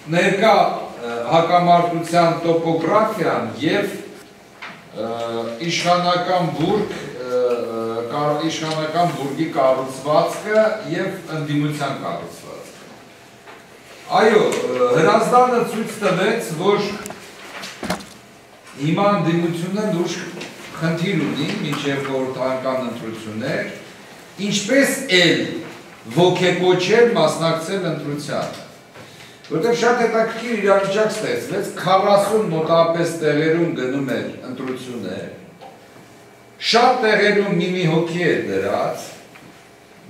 ներկա հակամարտության տոպոգրաֆիան և իշխանական բուրգի կառուցվածքը և ընդդիմության կառուցվածքը։ Այո, Հրազդանը ցույց տվեց, որ հիմա ընդդիմությունը լուրջ խնդիր ունի մինչև խորհրդարանական ընտրություններ, ինչպես էլ ոգեկոչել մասնակցել ընտրությանը։ Որտեղ շատ հետաքրքիր իրավիճակ ստեղծվեց, 40 մոտավորապես տեղերում գնում էր ընտրություններ, շատ տեղերում մի հոգի էր դրած,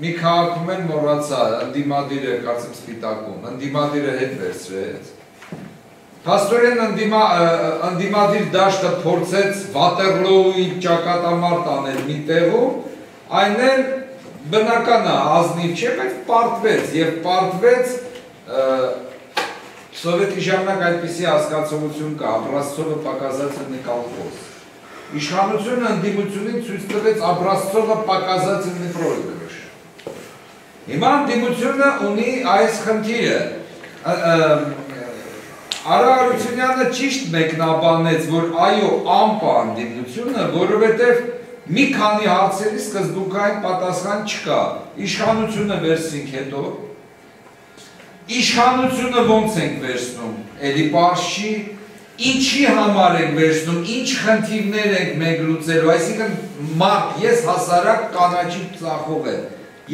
մի քաղաքում էլ մոռացա, ընդդիմադիրը կարծեմ Սպիտակում, ընդդիմադիրը հետ վերցրեց, փաստորեն ընդդիմադիր դաշտը փորձեց Վատերլոուի ճակատամարտ անել մի տեղում, այն էլ բնական է, ազնիվ չէ, բայց պարտվեց և պարտվեց Սովետի ժամանակ այդպիսի հասկացողություն կա, Աբրազցովը պակասացիլնի կալխոզ։ Իշխանությունը ընդդիմությունին ցույց տվեց Աբրազցովը պակասացիլնի պրոյգրիշ։ Հիմա ընդդիմությունը ունի այս խնդիրը։ Արա Արությունյանը ճիշտ մեկնաբանեց, որ այո, ամպա ընդդիմությունը, որովհետև մի քանի հարցերի սկզբունքային պատասխան չկա։ Իշխանությունը վերցրինք հետո, իշխանությունը ոնց ենք վերցնում, էլի պարզ չի, ինչի համար ենք վերցնում, ինչ խնդիրներ ենք մենք լուծելու, այսինքն մարդ, ես հասարակ կանաչի ծախող եմ,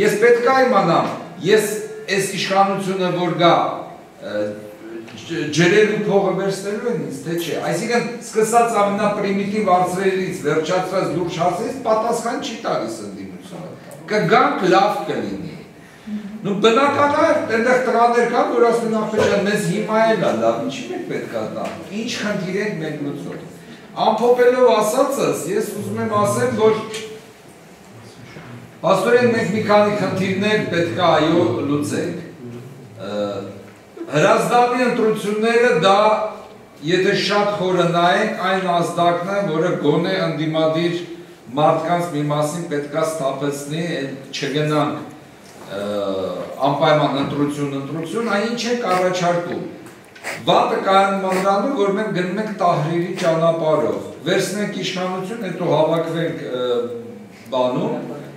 ես պետք է իմանամ, ես այս իշխանությունը որ գա, ջրելու փողը վերցնելու են ինձ, թե չէ, այսինքն սկսած ամենապրիմիտիվ հարցերից, վերջացրած լուրջ հարցերից պատասխան չի տալիս ընդդիմությունը, կգանք լավ կլինի։ Բնական է, այնտեղ տղաներ կան, որ ասում են Ախպեջան, մեզ հիմա էլ է լավ, ինչի մենք պետք է տամ, ինչ խնդիր ենք մենք լուծում։ Ամփոփելով ասածս, ես ուզում եմ ասեմ, որ փաստորեն մենք մի քանի խնդիրներ պետք է այո լուծենք։ Հրազդանի ընտրությունները դա, եթե շատ խորը նայենք, այն ազդակն է, որը գոնե ընդդիմադիր մարդկանց մի մասին պետք է սթափեցնի, չգնանք անպայման ընտրություն, այն ինչ ենք առաջարկում։ Վատը կայանում նրանում, որ մենք գնում ենք Տահրիրի ճանապարհով, վերցնենք իշխանություն, հետո հավաքվենք բանում,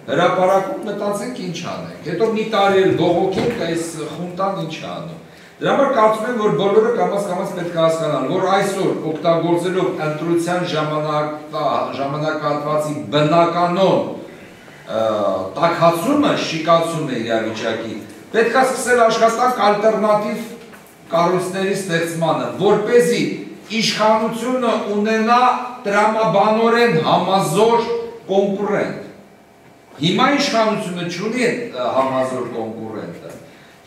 հրապարակում մտածենք ինչ անենք, հետո մի տարի էլ բողոքենք այս խունտան ինչ է անում։ Դրա համար կարծում եմ, որ բոլորը կամաց պետք է հասկանան, որ այսօր օգտագործելով ընտրության ժամանակահատվածի բնականոն տաքացումը, շիկացումը իրավիճակի, պետք է սկսել աշխատանք ալտերնատիվ կառույցների ստեղծմանը, որպեսզի իշխանությունը ունենա տրամաբանորեն համազոր կոնկուրենտ։ Հիմա իշխանությունը չունի համազոր կոնկուրենտը։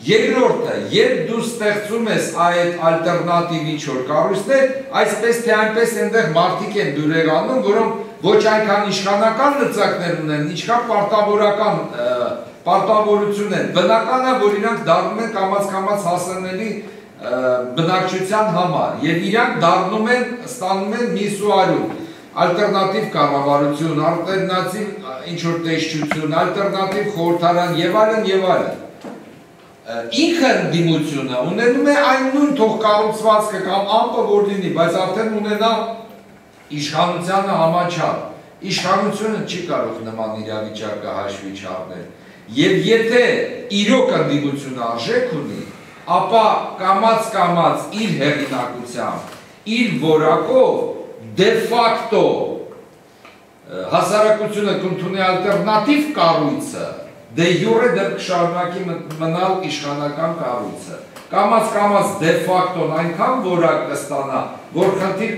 Երկրորդը, երբ դու ստեղծում ես այդ ալտերնատիվ ինչ-որ կառույցներ, այսպես թե այնպես այնտեղ մարդիկ են դուրեր անում, որոնք ոչ այնքան իշխանական լծակներ ունեն, ինչքան պարտավորություն են։ Բնական է, որ իրանք դառնում են կամաց հասանելի բնակչության համար, և իրանք դառնում են, ստանում են միսուարում, ալտերնատիվ կառավարություն, ալտերնատիվ ինչ-որ տեսչություն, ալտերնատիվ խորհրդարան և այլն։ Ինքը ընդդիմությունը ունենում է այն նույն թող կառուցվածքը կամ ամպը որ լինի, բայց արդեն ունենա իշխանությանը համաչափ։ Իշխանությունը չի կարող նման իրավիճակը հաշվի չառնել։ Եվ եթե իրոք ընդդիմությունը արժեք ունի, ապա կամաց իր հեղինակությամբ, իր որակով դե ֆակտո հասարակությունը կընդունի ալտերնատիվ կառույցը, դե յուրե դեռ կշարունակի մնալ իշխանական կառույցը։ Կամաց դե ֆակտոն այնքան որակ կստանա, որ խնդիր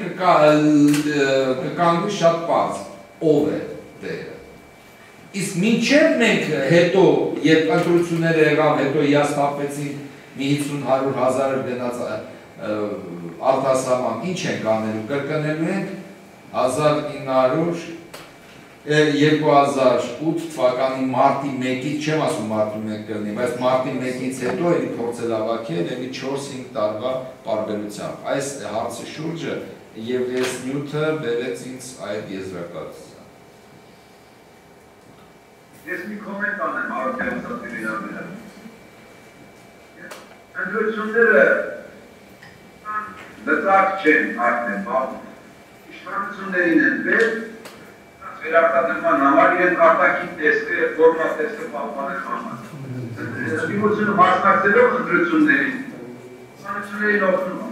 կկանգնի շատ պարզ, ով է դերը։ Իսկ մինչև մենք հետո, երբ ընտրությունները եղավ, հետո հիասթափվեցին մի 50-100 հազարով գնաց արտասահման, ինչ ենք անելու, կրկնելու ենք 2008 թվականի մարտի 1-ից, չեմ ասում մարտի 1 կլինի, բայց մարտի 1-ից հետո էլի փորձել հավաքել, էլի 4-5 տարվա պարբերությամբ։ Այս հարցի շուրջը և ես նյութը բերեց ինձ այդ եզրակացության։ Ես մի կոմենտ անեմ Արաքելոսատիրյանը։ Ընտրությունները չեն արդեն, իշխանություններին են բեր, վերարտադրման համար իրեն արտաքին տեսքը, ֆորմալ տեսքը պահպանել համար։ Դիմությունը մասնակցելով ընտրություններին, իշխանություններին օգնում է։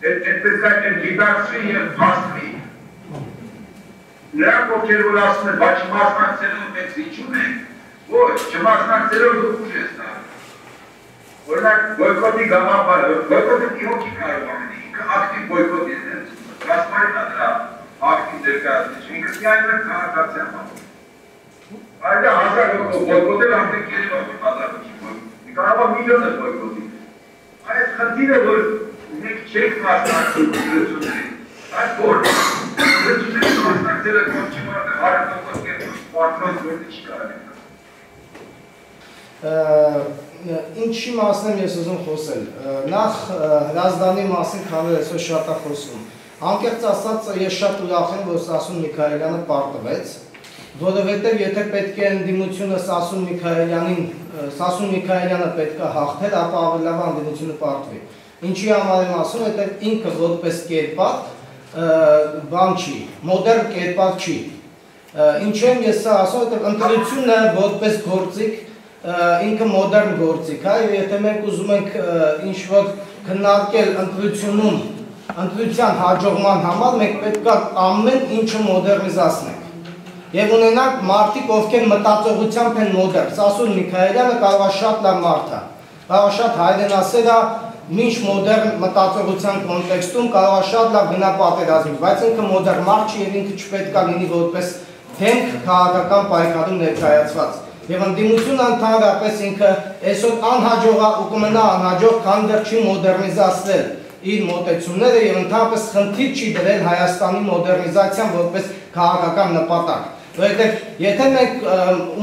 Այդ պետք է գիտակցվի և փաստվի։ Նրանք ովքեր որ ասում են, բայց չմասնակցելով մենք զիջում ենք, ոչ, չմասնակցելով դուք ուժ ես տալու։ Օրինակ բոյկոտի գաղափարը, բոյկոտը մի հոգի կարող ամենի, ինքը ակտիվ բոյկոտ է, ռասպարին է դրա ակտիվ ներկայացուցիչ, ինքը միայն քաղաքացիական բան։ Այդը 1000 հոգով բոյկոտել արդեն Երևանի բազմակի կարող է միլիոն է բոյկոտի։ Այս խնդիրը որ մենք չենք մասնակցում ընտրություններին, այս որ ընտրությունների մասնակցելը կոչիմարը հարյուրով կերպով պատրոն գործի չի կարող։ Ինչի մասն եմ ես ուզում խոսել, նախ Հրազդանի մասին քանի այսօր շատ է խոսում։ Անկեղծ ասած ես շատ ուրախ եմ, որ Սասուն Միքայելյանը պարտվեց, որովհետև եթե պետք է ընդդիմությունը Սասուն Միքայելյանը պետք է հաղթեր, ապա ավելի լավ ընդդիմությունը պարտվի։ Ինչի համար եմ ասում, որովհետև ինքը որպես կերպար բան չի, մոդեռն կերպար չի։ Ինչ եմ ես սա ասում, որովհետև ընտրությունը որպես գործիք ինքը մոդեռն գործիք է, և եթե մենք ուզում ենք ինչ-որ քննարկել ընտրության հաջողման համար, մենք պետք է ամեն ինչը մոդեռնիզացնենք։ Եվ ունենանք մարդիկ, ովքեր մտածողությամբ են մոդեռն։ Սասուն Միքայելյանը կարող է շատ լավ մարդ է, կարող է շատ հայրենասեր է, մինչ մոդեռն մտածողության կոնտեքստում կարող է շատ լավ գնա պատերազմի, բայց ինքը մոդեռն մարդ չի և ինքը չպետք է լինի որպես դեմք քաղաքական պայքարում ներկայացված։ Եվ ընդդիմությունը ընդհանրապես ինքը այսօր անհաջող է ու կմնա անհաջող, քանի դեռ չի մոդեռնիզացնել իր մոտեցումները և ընդհանրապես խնդիր չի դրել Հայաստանի մոդեռնիզացիան որպես քաղաքական նպատակ։ Որովհետև եթե մենք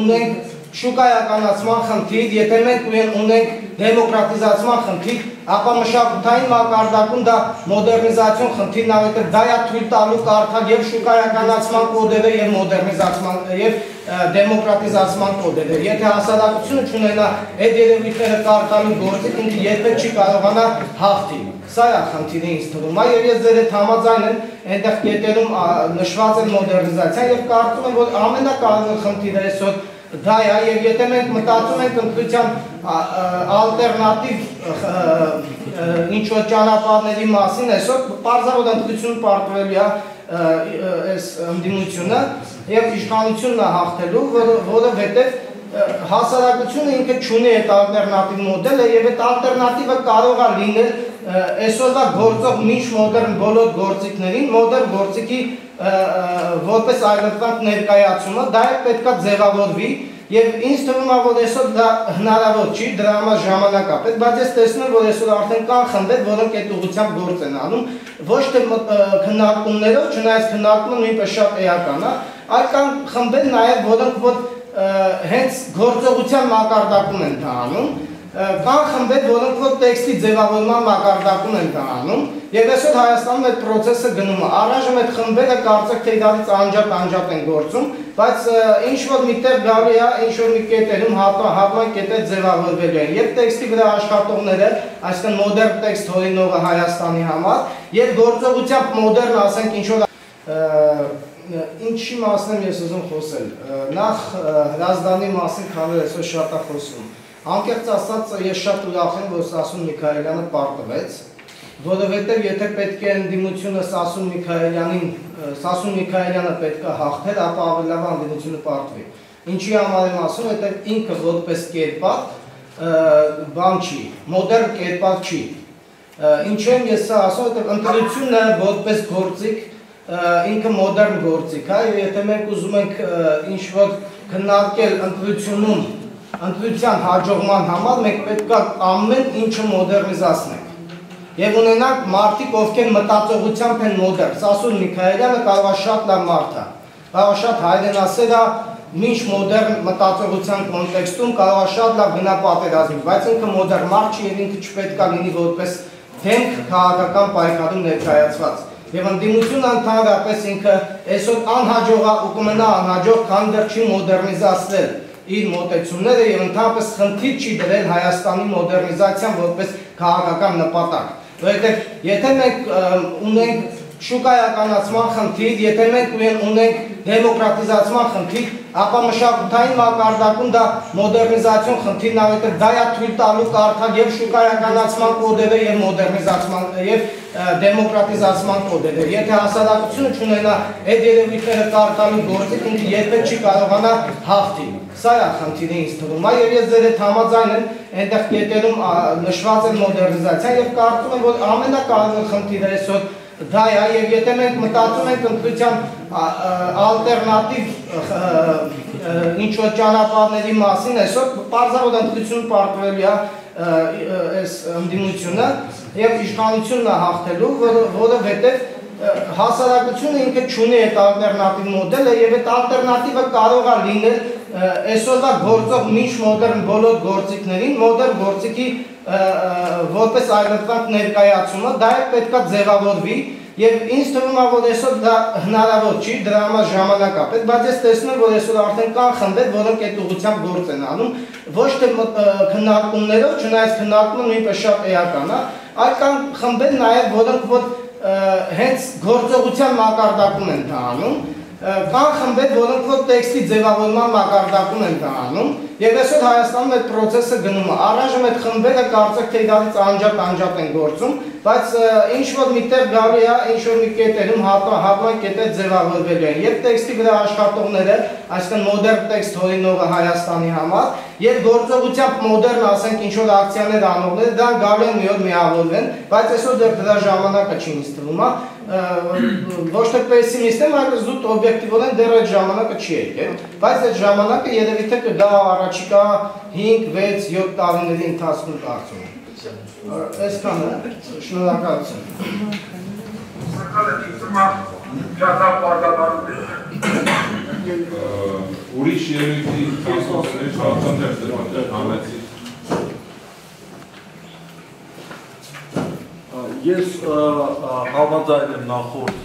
ունենք շուկայականացման խնդիր, եթե մենք ունենք դեմոկրատիզացման խնդիր, ապա մշակութային մակարդակում դա մոդեռնիզացիոն խնդիրն է, որովհետև դա է թույլ տալու կարդալ և շուկայականացման կոդերը և մոդեռնիզացման և դեմոկրատիզացման կոդերը։ Եթե հասարակությունը չունենա այդ երևույթները կարդալու գործիք, ինքը երբեք չի կարողանա հաղթի։ Սա է խնդիրը ինձ թվում է, և ես ձեր հետ համաձայն եմ, այնտեղ կետերում նշված է մոդեռնիզացիան և կարծում եմ, որ ամենակարևոր խնդիրը այսօր դա է, և եթե մենք մտածում ենք ընտրության ալտերնատիվ ինչ-որ ճանապարհների մասին, այսօր պարզավոր ընտրություն պարտվելու է այս ընդդիմությունը և իշխանությունն է հաղթելու, որովհետև հասարակությունը ինքը չունի այդ ալտերնատիվ մոդելը և այդ ալտերնատիվը կարող է լինել այսօրվա գործող մինչ մոդեռն բոլոր գործիքներին, մոդեռն գործիքի որպես այլընտրանք ներկայացումը, դա է պետք է ձևավորվի և ինձ թվում է, որ այսօր դա հնարավոր չի, դրա համար ժամանակ է պետք, բայց ես տեսնում եմ, որ այսօր արդեն կան խմբեր, որոնք այդ ուղղությամբ գործ են անում, ոչ թե քննարկումներով, չնայած քննարկումը նույնպես շատ էական է, այլ կան խմբեր նաև, որոնք որ հենց գործողության մակարդակում են դա անում, կան խմբեր, որոնք որ տեքստի ձևավորման մակարդակում են դա անում, և այսօր Հայաստանում այդ պրոցեսը գնում է։ Առայժմ այդ խմբերը կարծեք թե իրարից անջատ են գործում, բայց ինչ-որ միտեղ գալու է, ինչ-որ մի կետերում հատման կետեր ձևավորվելու են։ Եվ տեքստի վրա աշխատողները, այսինքն մոդեռն տեքստ հորինողը Հայաստանի համար, և գործողությամբ մոդեռն, ասենք ինչ-որ ինչի մասն եմ ես ուզում խոսել, նախ Հրազդանի մասին քանի այսօր շատ է խոսում։ Անկեղծ ասած ես շատ ուրախ եմ, որ Սասուն Միքայելյանը պարտվեց, որովհետև եթե պետք է ընդդիմությունը Սասուն Միքայելյանը պետք է հաղթեր, ապա ավելի լավ ընդդիմությունը պարտվի։ Ինչի համար եմ ասում, որովհետև ինքը որպես կերպար բան չի, մոդեռն կերպար չի։ Ինչ եմ ես սա ասում, որովհետև ընտրությունը որպես գործիք ինքը մոդեռն գործիք է, և եթե մենք ուզում ենք ինչ-որ քննարկել ընտրության հաջողման համար, մենք պետք է ամեն ինչը մոդեռնիզացնենք։ Եվ ունենանք մարդիկ, ովքեր մտածողությամբ են մոդեռն։ Սասուն Միքայելյանը կարող է շատ լավ մարդ է, կարող է շատ հայրենասեր է, մինչ մոդեռն մտածողության կոնտեքստում կարող է շատ լավ գնա պատերազմի, բայց ինքը մոդեռն մարդ չի և ինքը չպետք է լինի որպես դեմք քաղաքական պայքարում ներկայացված։ Եվ ընդդիմությունը ընդհանրապես ինքը այսօր անհաջող է ու կմնա անհաջող, քանի դեռ չի մոդեռնիզացնել իր մոտեցումները և ընդհանրապես խնդիր չի դրել Հայաստանի մոդեռնիզացիան որպես քաղաքական նպատակ։ Որովհետև եթե մենք ունենք շուկայականացման խնդիր, եթե մենք ունենք դեմոկրատիզացման խնդիր, ապա մշակութային մակարդակում դա մոդեռնիզացիոն խնդիրն է, որովհետև դա է թույլ տալու կարդալ եւ շուկայականացման կոդերը եւ մոդեռնիզացման եւ դեմոկրատիզացման կոդերը։ Եթե հասարակությունը չունենա այդ երևույթները կարդալու գործիք, ինքը երբեք չի կարողանա հաղթի։ Սա է խնդիրը ինձ թվում է, եւ ես ձեր հետ համաձայն եմ, այնտեղ կետերում նշված է մոդեռնիզացիա եւ կարծում եմ, որ ամենակարևոր խնդիրը այսօր դա է, եւ եթե մենք մտածում ենք ընտրության ալտերնատիվ ինչ-որ ճանապարհների մասին, այսօր պարզաբար ընտրություն պարտվելու է այս ընդդիմությունը եւ իշխանությունն է հաղթելու, որովհետեւ հասարակությունը ինքը չունի այդ ալտերնատիվ մոդելը եւ այդ ալտերնատիվը կարող է լինել այսօրվա գործող միշ մոդեռն բոլոր գործիքներին, մոդեռն գործիքի որպես այլընտրանք ներկայացումը, դա է պետք է ձևավորվի եւ ինձ թվում է, որ այսօր դա հնարավոր չի, դրա համար ժամանակ է պետք, բայց ես տեսնում եմ, որ այսօր արդեն կան խմբեր, որոնք այդ ուղղությամբ գործ են անում, ոչ թե քննարկումներով, չնայած քննարկումը նույնպես շատ էական է, այլ կան խմբեր նաեւ, որոնք որ հենց գործողության մակարդակում են դա անում, կան խմբեր, որոնք որ տեքստի ձևավորման մակարդակում են դա անում, եւ այսօր Հայաստանում այդ process-ը գնում է։ Առայժմ այդ խմբերը կարծեք թե իրարից անջատ են գործում, բայց ինչ որ միտեղ գալի է, ինչ որ մի կետերում հատման կետեր ձևավորվելու են եւ տեքստի վրա աշխատողները, այսինքն մոդեռն տեքստ հորինողը Հայաստանի համար, եւ գործողությամբ մոդեռն, ասենք, ինչ որ ակցիաներ անողները, դա գալու են մի օր միավորվեն, բայց այսօր դեռ դրա ժամանակը չի ինձ թվում է, ոչ թե պեսիմիստ եմ, այլ զուտ օբյեկտիվորեն դեռ այդ ժամանակը չի եկել, բայց այդ ժամանակը երևի թե կգա առաջիկա 5, 6, 7 տարիների ընթացքում կարծում եմ։ Այսքան է, շնորհակալություն։ Ուրիշ երևույթի տասնոցների շարքաններ դրվաններ համեցի։ Ես համաձայն եմ նախորդ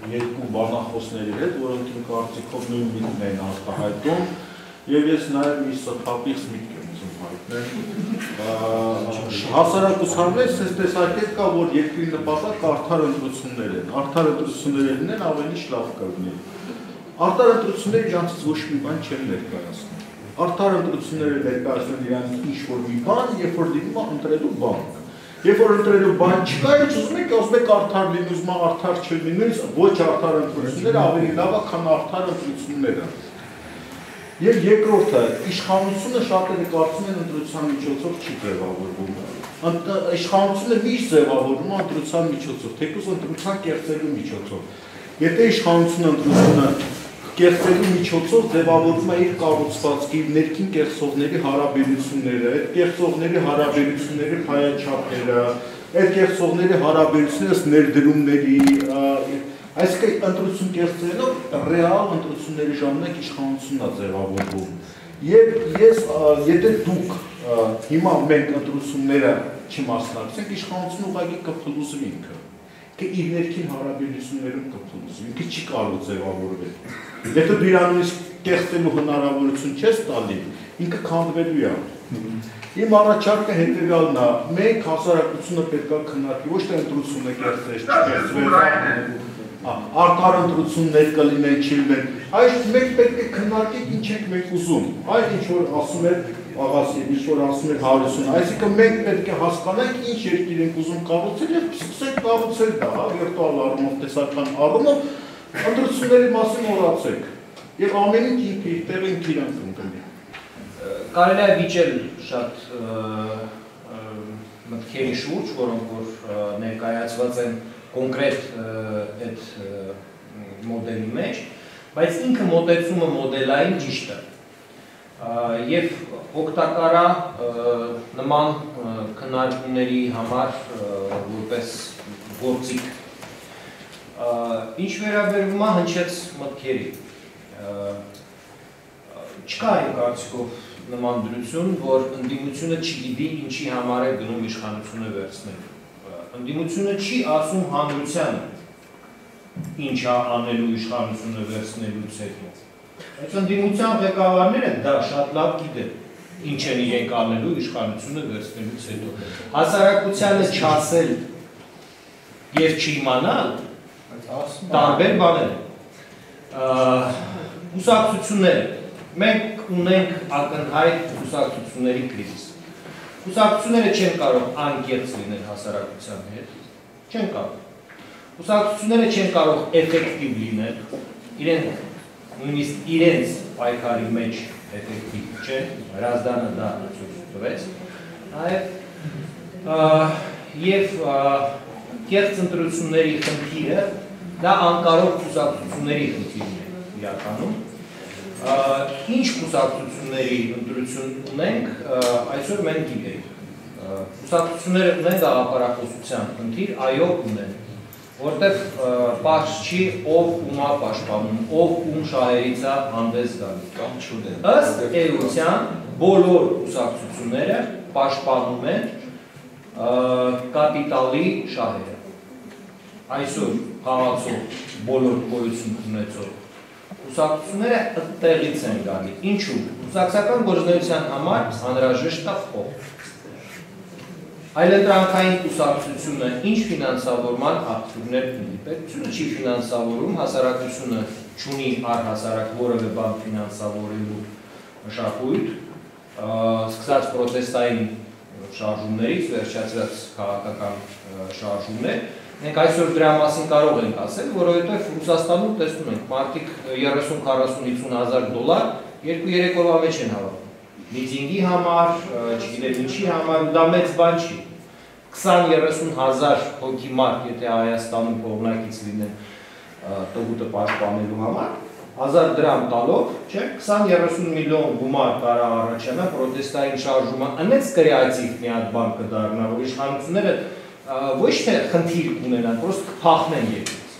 երկու բանախոսների հետ, որոնք իմ կարծիքով նույն միտքն են արտահայտում, եւ ես նաեւ մի սխալից միտք եմ ուզում հայտնել։ Հասարակության այս տեսակետ կա, որ երկրի նպատակը արդար ընտրություններ են։ Արդար ընտրություններ լինեն ավելի լավ կլինի։ Արդար ընտրությունները իրանցից ոչ մի բան չեն ներկայացնում։ Արդար ընտրությունները ներկայացնում իրանց ինչ-որ մի բան, երբ որ լինում է ընտրելու բան։ Երբ որ ընտրելու բան չկա, ինչ ուզում եք, ասում եք արդար լինի, ուզում եք արդար չլինի, ոչ արդար ընտրությունները ավելի լավ է, քան արդար ընտրությունները։ Եվ երկրորդը, իշխանությունը շատերը կարծում են ընտրության միջոցով չի ձևավորվում։ Իշխանությունը միշտ ձևավորվում է ընտրության միջոցով, թեկուզ ընտրության կեղծելու միջոցով։ Եթե իշխանությունը ընտրությունը կեղծելու միջոցով ձևավորվում է իր կառուցվածքի, ներքին կեղծողների հարաբերությունները, այդ կեղծողների հարաբերությունների փայաչափները, այդ կեղծողների հարաբերությունները ներդրումների, այսինքն ընտրություն կեղծելով ռեալ ընտրությունների ժամանակ իշխանությունն է ձևավորվում։ Եվ ես, եթե դուք հիմա մենք ընտրությունները չմասնակցենք, իշխանությունը ուղղակի կփլուզվի ինքը։ Իր ներքին հարաբերություններում կփլուզվի, ինքը չի կարող ձևավորվել։ Եթե դու իրանից կեղծելու հնարավորություն չես տալի, ինքը քանդվելու է։ Իմ առաջարկը հետևյալն է, մենք հասարակությունը պետք է քննարկի, ոչ թե ընտրությունը կեղծել, չկեղծվել, արդար ընտրություններ կլինեն, չլինեն, այս մենք պետք է քննարկենք ինչ ենք մենք ուզում, այլ ինչ որ ասում է աղասի, ինչ որ ասում է Հարություն, այսինքն մենք պետք է հասկանանք ինչ երկիր ենք ուզում կառուցել եւ սկսենք կառուցել դա, վիրտուալ առումով, տեսական առումով, ընտրությունների մասին մոռացեք եւ ամեն ինչ իր տեղին իրանք ընկնի։ Կարելի է վիճել շատ մտքերի շուրջ, որոնք որ ներկայացված են կոնկրետ այդ մոդելի մեջ, բայց ինքը մոտեցումը մոդելային ճիշտ է։ Եվ օգտակար է նման քննարկումների համար որպես գործիք։ Ինչ վերաբերվում է հնչեց մտքերի։ Չկա իմ կարծիքով նման դրություն, որ ընդդիմությունը չգիտի ինչի համար է գնում իշխանությունը վերցնելու։ Ընդդիմությունը չի ասում հանրությանը ինչ է անելու իշխանությունը վերցնելուց հետո։ Այս ընդդիմության ղեկավարները դա շատ լավ գիտեն։ ինչ են իրենք անելու իշխանությունը վերցնելուց հետո։ Հասարակությանը չասել եւ չիմանալ տարբեր բաներ։ Կուսակցությունները մենք ունենք ակնհայտ կուսակցությունների կրիզիս։ Կուսակցությունները չեն կարող անկեղծ լինել հասարակության հետ, չեն կարող։ Կուսակցությունները չեն կարող էֆեկտիվ լինել, նույնիսկ իրենց պայքարի մեջ էֆեկտիվ չեն, Հրազդանը դա ցույց տվեց, եւ կեղծ ընտրությունների խնդիրը դա անկարող կուսակցությունների խնդիրն է իրականում։ Ինչ կուսակցությունների ընտրություն ունենք, այսօր մենք գիտենք։ Կուսակցությունները ունեն գաղափարախոսության խնդիր, այո ունեն, որտեղ պարզ չի ով ումա պաշտպանում, ով ում շահերից է հանդես գալիս։ Ըստ էության բոլոր կուսակցությունները պաշտպանում են կապիտալի շահերը։ Այսօր խաղացող բոլոր գոյություն ունեցող կուսակցությունները այդտեղից են գալի։ Ինչու՞։ Կուսակցական գործունեության համար անհրաժեշտ է փող։ Այլընտրանքային կուսակցությունը ինչ ֆինանսավորման աղբյուրներ ունի։ Պետությունը չի ֆինանսավորում, հասարակությունը չունի առհասարակ որևէ բան ֆինանսավորելու մշակույթ, սկսած պրոտեստային շարժումներից վերջացրած քաղաքական շարժումներ։ Մենք այսօր դրա մասին կարող ենք ասել, որովհետև Ռուսաստանում տեսնում ենք մարդիկ 30-40-50 հազար դոլար 2-3 օրվա մեջ են հավաքում։ Միզինգի համար, չգիտեմ ինչի համար, ու դա մեծ բան չի։ 20-30 հազար հոգի մարդ, եթե Հայաստանում կողմնակից լինեն տղուտը պաշտպանելու համար, 1000 դրամ տալով, չէ, 20-30 միլիոն գումար կարող առաջանա պրոտեստային շարժումը, անեց կրեատիվ մի հատ բան կդառնա, որ իշխանությունները ոչ թե խնդիր ունենան, պրոստ փախնեն երկրից։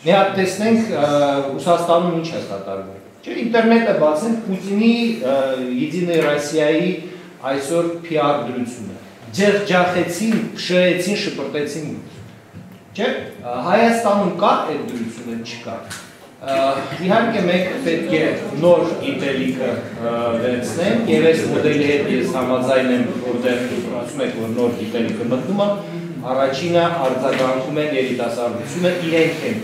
Մի հատ տեսնենք Ռուսաստանում ինչ է կատարվում։ Չէ, ինտերնետը բացենք Պուտինի Եդինեյ Ռոսիայի այսօր PR դրությունը։ Ջախեցին, փշրեցին, շպրտեցին։ Չէ, Հայաստանում կա այդ դրությունը, չկա։ Իհարկե մենք պետք է նոր գիտելիքը վերցնենք, եւ այս մոդելի հետ ես համաձայն եմ, որտեղ ասում եք, որ նոր գիտելիքը մտնում է, առաջինը արձագանքում են երիտասարդությունը, իրենք են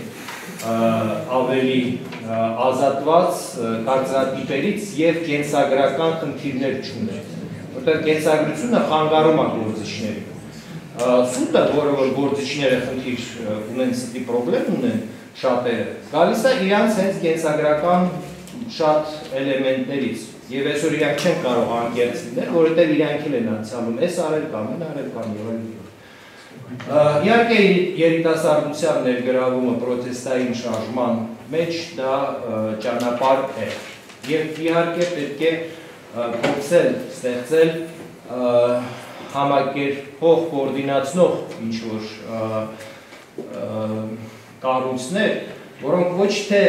ավելի ազատված կարծրատիպերից եւ կենսագրական խնդիրներ չունեն, որտեղ կենսագրությունը խանգարում է գործիչներին։ Սուտը, որը որ գործիչները խնդիր ունեն, ստի պրոբլեմ ունեն, շատերը, գալիս է իրանց հենց կենսագրական շատ էլեմենտներից եւ այսօր իրանք չեն կարող անկեղծ լինել, որովհետեւ իրանք էլ են անցյալում, այս արել կամ այն արել կամ եւ այլն։ Իհարկե երիտասարդության ներգրավումը պրոտեստային շարժման մեջ դա ճանապարհ է եւ իհարկե պետք է փորձել ստեղծել համակերպող կոորդինացնող ինչ որ կառույցներ, որոնք ոչ թե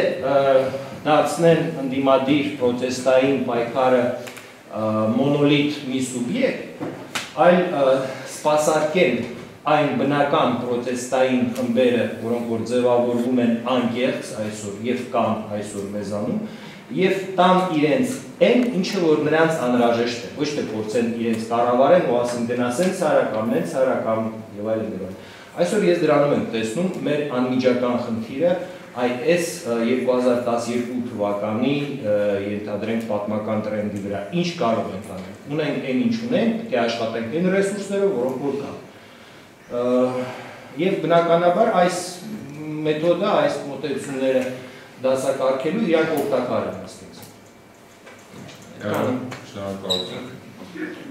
դարձնեն ընդդիմադիր պրոտեստային պայքարը մոնոլիթ մի սուբյեկտ, այլ սպասարկեն այն բնական պրոտեստային խմբերը, որոնք որ ձևավորվում են անկեղծ այսօր եւ կան այսօր մեզանում, եւ տան իրենց այն, ինչը որ նրանց անհրաժեշտ է, ոչ թե փորձեն իրենց կառավարեն ու ասեն գնացեն ցարական, նենց ցարական եւ այլն եւ այլն։ Այսօր ես դրանում եմ տեսնում մեր անմիջական խնդիրը այս 2012 թվականի ենթադրենք պատմական տրենդի վրա ինչ կարող ենք անել։ Ունենք այն ինչ ունենք, պետք է աշխատենք այն ռեսուրսներով, որոնք որ կան։ Եվ բնականաբար այս մեթոդը, այս մոտեցումները դասակարգելու իրանք օգտակար են ստեղծել։ Շնորհակալություն։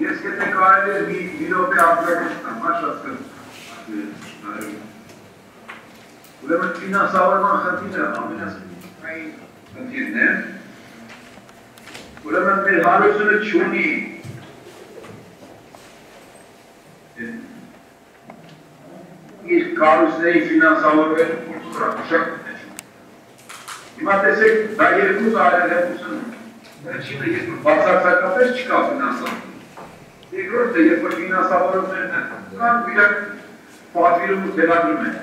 Ես եթե կարելի է մի րոպե արձագանքեմ, հաշվարկեմ։ Ուրեմն ֆինանսավորման խնդիրը ամենասկսային խնդիրն է։ Ուրեմն մեր հարությունը չունի իր կառույցների ֆինանսավորվելու փորձառություն։ Հիմա տեսեք, դա երկու տարի է ուսում։ Առաջինը երբ բացարձակապես չկա ֆինանսավորում։ Երկրորդը երբ որ ֆինանսավորումներն են, կան իրար պատվիրում ու թելադրում են։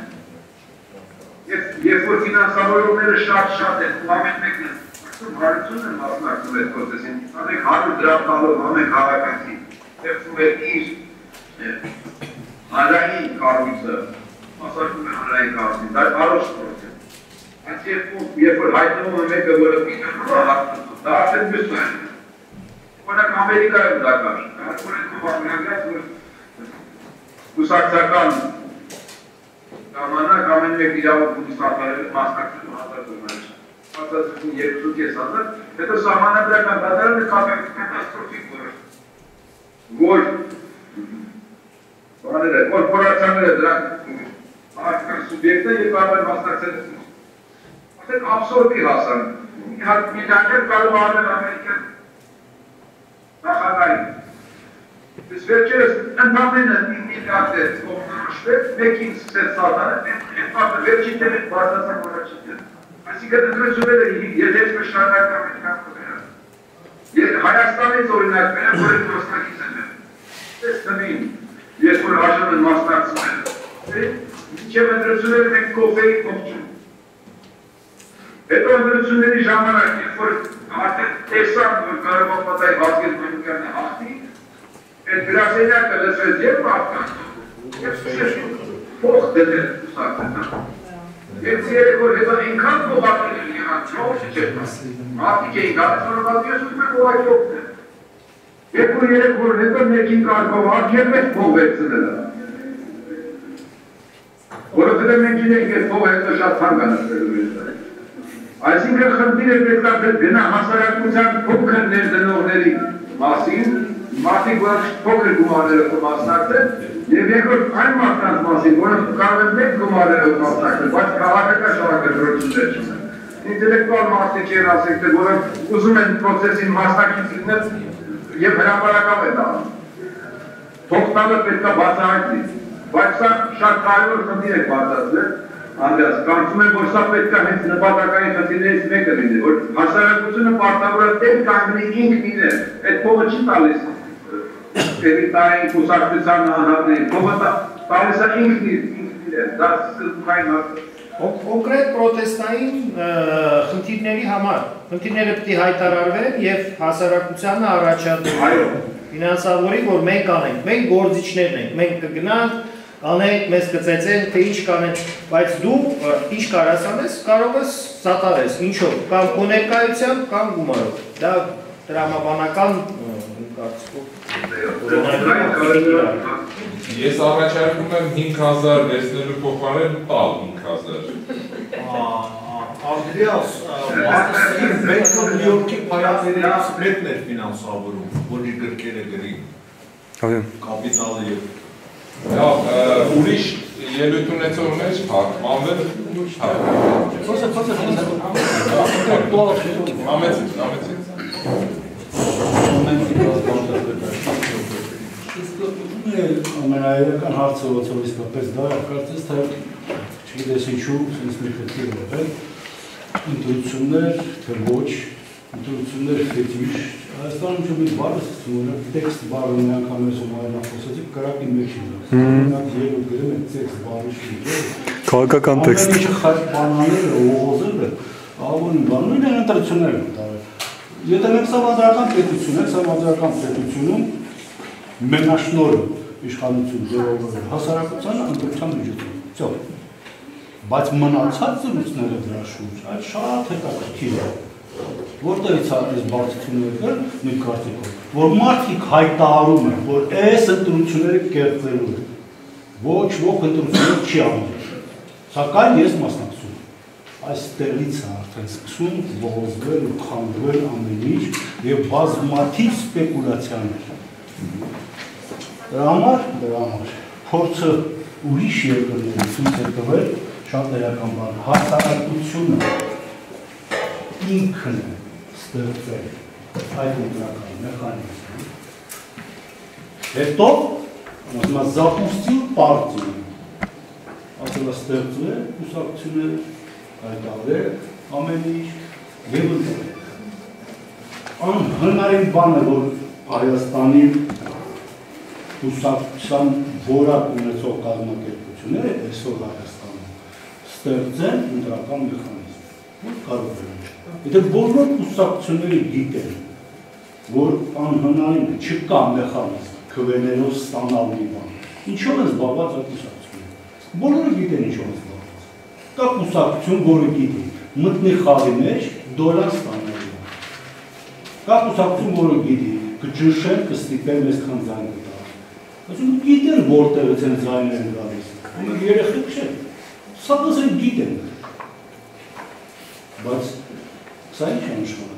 Երբ որ ֆինանսավորումները շատ են, ու ամեն մեկն հարցում են մասնակցում այդ process-ին, ամեն 100 դրամ տալով ամեն քաղաքացի, ստեղծում է իր հանրային կառույցը, մասնակցում է հանրային կառույցին, դա հարոշ process։ Այս երբ որ հայտնվում է մեկը, որը պիտի հարցնում, դա արդեն մյուս բան է։ Օրինակ Ամերիկայում դա կար, օրենքով ամենագրած, որ կուսակցական ժամանակ ամեն մեկ իրավունք ունի սահմանել մասնակցելու հաստատումներ։ Հաստատություն 2.5 հետո սահմանադրական դատարանը կատաստրոֆիկ որ կորպորացիաները դրանք արտաքին սուբյեկտ են եւ կարող են մասնակցել։ Արդեն աբսուրդի հասան։ Մի դեպքում կարող անել Ամերիկան նախագահին։ Իսկ վերջերս ընդամենը միլիարդ կողմնորոշվել, մեկին սկսեց սատանը, այդ վերջին դեպք բարձրացան որոշիչներ։ Այսինքն ընտրությունները եթե այսպես շարունակվի ամերիկյան կողմերը։ Հայաստանից օրինակ մենակ որ այդ մասնակից են։ Այս թվին, ես որ հաշվում եմ մասնակցում եմ, մինչև ընտրությունները մենք կողմերի կողմում։ Հետո ընտրությունների ժամանակ, երբ որ արդեն տեսան, որ կարող է պատահի Վազգեն Մանուկյանը հաղթի, այդ գրասենյակը լսվեց և մարդկանց, և սկսեց փող դնել ուսակցության։ Եվ երեք որ հետո այնքան փողատներ են եղան, չողը չէր։ Մարդիկ էին գալիս, որ պատիոս ուզում են ուղղակի օգնել։ Երբ որ երեք որ հետո մեկին կարգով արգել մեծ փող վերցնել։ Որովհետև մենք գիտենք այդ փողը հետո շատ թանկ է նստելու։ Այսինքն խնդիրը պետք է գնա հասարակության փոքր ներդնողների մասին, մարդիկ որ փոքր գումարներով մասնակցեն, եւ երկրորդ այն մարդկանց մասին, որոնք կարող են մեծ գումարներով մասնակցել, բայց քաղաքական շահագրգռություններ չունեն։ Ինտելեկտուալ մարդիկ են ասենք, որոնք ուզում են process-ին մասնակից լինել եւ հրապարակավ են անում։ Թող տալը պետք է բացահայտվի, բայց սա շատ կարևոր խնդիր է բացատրել։ Անդրեաս, կարծում եմ, որ սա պետք է հենց նպատակային խնդիրներից մեկը լինի, որ հասարակությունը պարտավորված դեպ կանգնի ինքն իրեն, այդ փողը չի տալիս տերիտային կուսակցության անհատներին, փողը տալիս է ինքն իրեն, դա սկզբունքային հարց։ Կոնկրետ պրոտեստային խնդիրների համար, խնդիրները պետք է հայտարարվեն եւ հասարակությանը առաջադրվեն, ֆինանսավորի, որ մենք անենք, մենք գործիչներն ենք, մենք կգնանք անենք, մեզ կծեծեն, թե ինչ կանենք, բայց դու ինչ կարաս անես, կարող ես սատարես, ինչով, կամ կոներկայությամբ, կամ գումարով, դա տրամաբանական կարծիքով։ Ես առաջարկում եմ 5000 վերցնելու փոխարեն տալ 5000։ Անդրեաս, Մարկսի Բենքը Նյու Յորքի փայատերից մեկն էր ֆինանսավորում, որ իր գրքերը գրի։ Կապիտալը եւ ուրիշ ելույթ ունեցողներ հակմանվել ամենաերական հարցը ոցով իսկապես դա կարծես թե չգիտես ինչու sense մի քիչ եղել ընտրություններ թե ոչ ընտրություններ ֆետիշ Հայաստանում չունի բառը սովորել տեքստ բառը մի անգամ ես ումայնախոսեցի կրակի մեջ է նա երբ գրում է տեքստ բառի շիջը քաղաքական տեքստ բանաները ողոզելը ավոն բանույն են ընտրություններ տարել եթե մենք սահմանադրական պետություն ենք սահմանադրական պետությունում մենաշնորհը իշխանություն ձևավորել հասարակությանը ընտրության միջոցով всё բայց մնացած զրույցները դրա շուրջ այդ շատ հետաքրքիր է որտեղից այս բարձությունները մի կարծիքով որ մարդիկ հայտարարում են որ այս ընտրությունները կերտվելու են ոչ ոք ընտրություններ չի անում սակայն ես մասնակցում այստեղից է արդեն սկսում ողոզվել ու խանգվել ամեն ինչ եւ բազմաթիվ սպեկուլյացիաներ դրա համար փորձը ուրիշ երկրների ցույց է տվել շատ էական բան հասարակությունը ինքն է ստեղծել այդ ընտրական մեխանիզմը հետո запустил партию ասել ստեղծվել կուսակցություններ հայտարարել ամեն ինչ եւ անհնարին բան է որ Հայաստանի կուսակցության որակ ունեցող կազմակերպությունները այսօր Հայաստանում ստեղծեն ընտրական մեխանիզմ որ կարող է եթե բոլոր կուսակցությունները գիտեն, որ անհնարին չկա մեխանիզմ քվեներով ստանալու բան, ինչով են զբաղված այդ կուսակցությունները։ Բոլորը գիտեն ինչով են զբաղված։ Կա կուսակցություն, որը գիտի, մտնի խաղի մեջ դոլար ստանալու բան։ Կա կուսակցություն, որը գիտի, կճնշեն, կստիպեն այսքան ձայն կտա։ Ասում գիտեն որտեղից են ձայներ են գալիս։ Ում երեխեք չէ։ Սա դասեն գիտեն։ Բայց սա ինչ է նշանակում։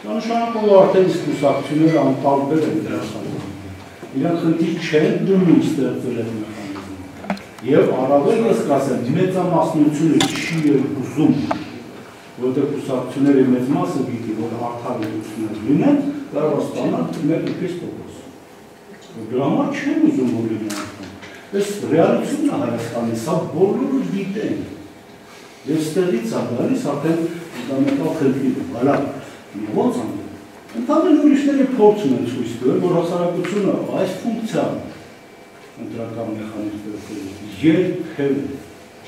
Դա նշանակում որ արդեն իսկ կուսակցությունները անտարբեր են դրա խնդրում։ Իրանք խնդիր չեն դնում ստեղծել այդ մեխանիզմը։ Եվ առավել ես կասեմ, մեծամասնությունը չի ուզում, որտեղ կուսակցությունների մեծ մասը գիտի, որ արդար լուծումներ լինեն, կարող ստանալ 1%։ Դրա համար չեն ուզում որ լինի արդեն։ Այս ռեալությունն է Հայաստանի, սա բոլորը գիտեն։ Եվ ստեղից է գալիս արդեն ֆունդամենտալ խնդիրը, բալա, ո՞նց անում։ Ընդհանրեն ուրիշների փորձն են ցույց տվել, որ հասարակությունը այս ֆունկցիան ընտրական մեխանիզմով երբևէ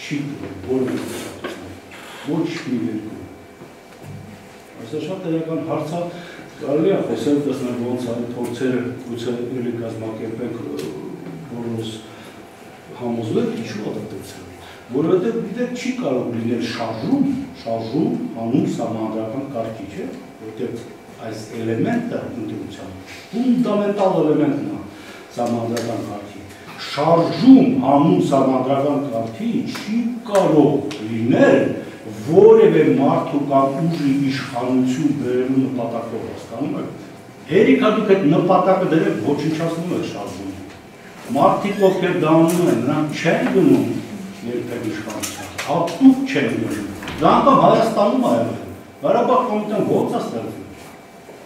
չի տվել բոլոր կուսակցություններին, ոչ մի երկրում։ Այսօր շատ էական հարց է, կարելի է խոսել տեսնել ոնց այդ փորձերը գուցե ելի կազմակերպենք բոլորս համոզվել, ինչու է դա դարձել։ Որովհետև դիտեք չի կարող լինել շարժում հանուն սահմանադրական կարգի, չէ՞, որտեղ այս էլեմենտը ընտրության ֆունդամենտալ էլեմենտն է սահմանադրական կարգի։ Շարժում հանուն սահմանադրական կարգի չի կարող լինել որևէ մարդու կամ ուժի իշխանություն բերելու նպատակով, հասկանում եք։ Հերիք դուք այդ նպատակը դրեք ոչնչացնում եք շարժումը։ Մարդիկ ովքեր դա անում են, նրանք չեն գնում երբեք իշխանության, հատուկ չեն գնում։ Դա անգամ Հայաստանում ա եղել։ Ղարաբաղ կոմիտեն ո՞նց է ստեղծվել։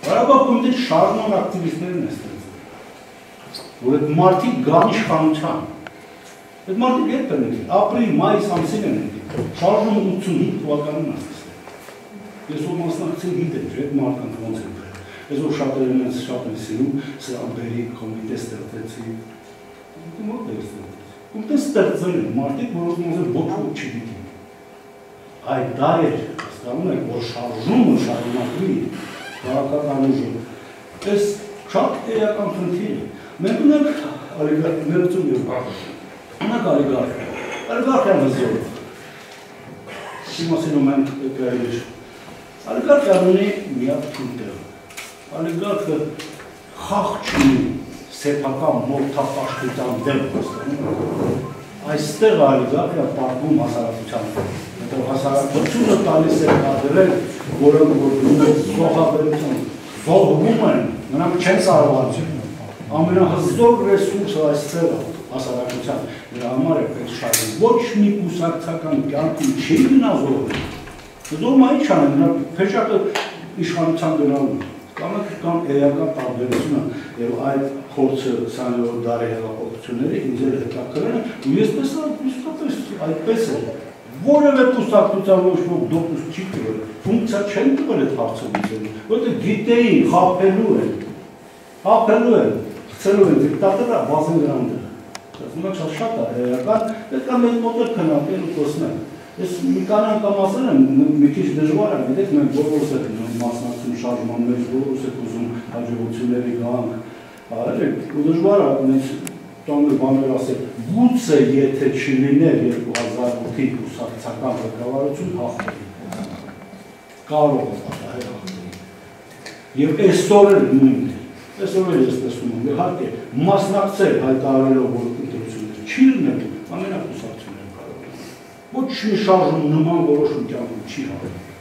Ղարաբաղ կոմիտեի շարժման ակտիվիստներն են ստեղծել, որ այդ մարդիկ գան իշխանության։ Այդ մարդիկ երբ են եկել, ապրիլ, մայիս ամսին են եկել, շարժումը 85 թվականին է սկսվել։ Ես որ մասնակցել գիտեմ, այդ մարդկանց ոնց են բերել։ Ես որ շատերն են շատ են սիրում, սրան բերի կոմիտե ստեղծեցի։ Մոտ է ստեղծել։ Կոմիտե ստեղծել են մարդիկ, որոնց մասը ոչ ոք չգիտի։ Այդ դա էր, հասկանում եք, որ շարժումը շարունակվի քաղաքական ուժը։ Այս շատ էական խնդիր է։ Մենք ունենք ներծում և ունենք ալիգարխիան հզոր։ Սիմասինում ենք կայրիչ։ Ալիգարխիան ունի միակ թունտեղ։ Ալիգարխը խաղ չունի սեփական մորթապաշտության դեմ հասկանում։ Այստեղ ալիգարխիա պատմում հասարակության։ Որտեղ հասարակությունը տալիս է կադրել, որոնք որ զոհաբերություն զոհվում են, նրանք չեն կարողանում։ Ամենահզոր ռեսուրսը այստեղ է հասարակության։ Դրա համար է պետք շարժում։ Ոչ մի կուսակցական կյանքում չի գնազողվում։ Զոհումը ինչ անեն, նրանք փեշակը իշխանության գնալու են։ Կամ էական տարբերությունը եւ այդ փորձը 20-րդ դարի հեղափոխությունները ինձ էլ հետաքրել են ու ես տեսա իսկապես այդպես է որևէ կուսակցության ոչ ոք դոկուս չի տվել ֆունկցիա չեն տվել այդ հարցը լուծելու որտեղ գիտեին խաբելու են խցելու են դիկտատորը բազեն դրանդ ասում եք շատ է էական պետք է մեծ մոտեր քննարկել ու խոսնել ես մի քանի անգամ ասել եմ մի քիչ դժվար է գիտեք մենք բոլորս ենք մասնակցում շարժման մեջ բոլորս ենք ուզում հաջողությունների գանք արել ու դժվար է մենք տոներ բաներ ասել գուցե եթե չլիներ 2008-ի կուսակցական ղեկավարություն հաղթի կարող է հաղթի եւ այսօր էլ նույնն է այսօր էլ ես տեսնում եմ իհարկե մասնակցել հայտարարելով որ ընտրություններ չի լինելու ամենակուսակցությունները կարող են ոչ մի շարժում նման որոշում կյանքում չի հավաքել